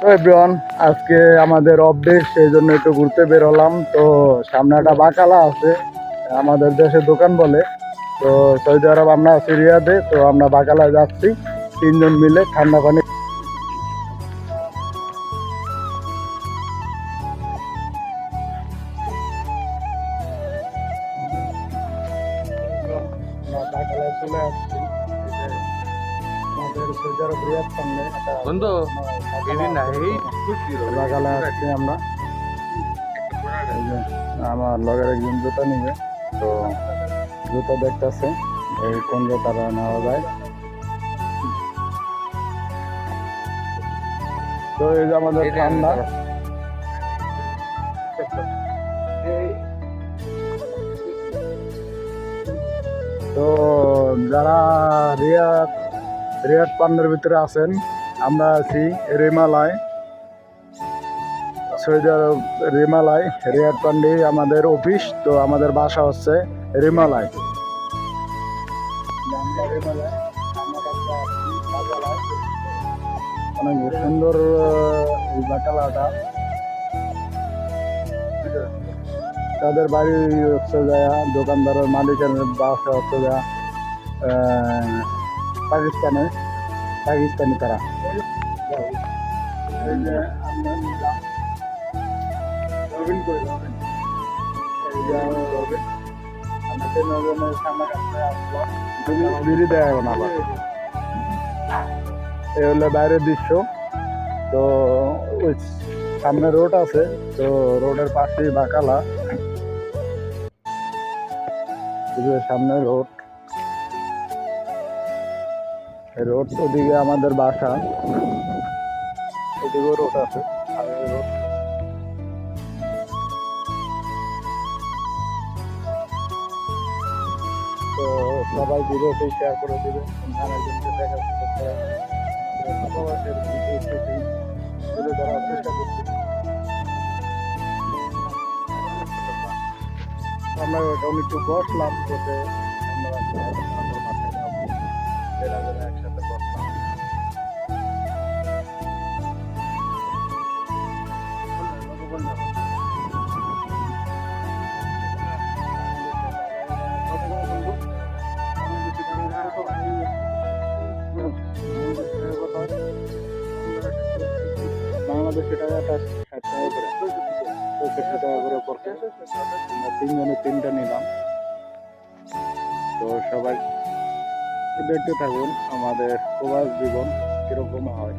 তো এভরিওয়ান, আজকে আমাদের আপডেট, সেই জন্য একটু ঘুরতে বের হলাম। তো সামনে একটা বাকালা আছে, আমাদের দেশে দোকান বলে। তো সৌদি আরব আমরা আছি রিয়াদে, তো আমরা বাকালায় যাচ্ছি 3 জন মিলে ঠান্ডা পানি। বাকালায় চলে আসছি। আমাদের সৌদি আরব রিয়াদ সামনে বন্ধু বাকালায় আসছি আমরা। এই যে আমার লগের একজন জুতা নিবে, তো জুতা দেখতেছে এই কোন জুতাটা নেওয়া যায়। তো এই যে আমাদের ঠান্ডা, তো যারা রিয়াদ রিয়াদ পান্ডের ভিতরে আছেন, আমরা আছি রিমালায়, সৌদি আরব রিমালায়। রিয়াদ পান্ডে আমাদের অফিস, তো আমাদের বাসা হচ্ছে রিমালায়। অনেক সুন্দর এই বাকালাটা। তাদের বাড়ি হচ্ছে যায় দোকানদারের মালিকের বাসা হচ্ছে যা পাকিস্তানি তারা। বিড়ি দেয় এখন আবার। এই হলো বাইরের দৃশ্য। তো ওই সামনে রোড আছে, তো রোডের পাশেই বাকালা, সামনে রোড। এই রোড ওদিকে আমাদের বাসা, ওদিকেও রোড আছে, আর এই রোড। তো সবাই ভিডিওটি শেয়ার করে দেবে, আরেকজনকে দেখার সুযোগ করে আমাদের প্রবাসের ভিডিওটি তুলে ধরার চেষ্টা করছি। আমরা এখন একটু বসলাম, বসে আমরা তারপর মাথায় যাবো, বেলা বেলা একসাথে বসলাম। বাংলাদেশি টাকাটা 60 টাকা করে, 65 টাকা করে পড়ছে। আমরা 3 জনে 3টা নিলাম। তো সবাই দেখতে থাকুন আমাদের প্রবাস জীবন কিরকম হয়।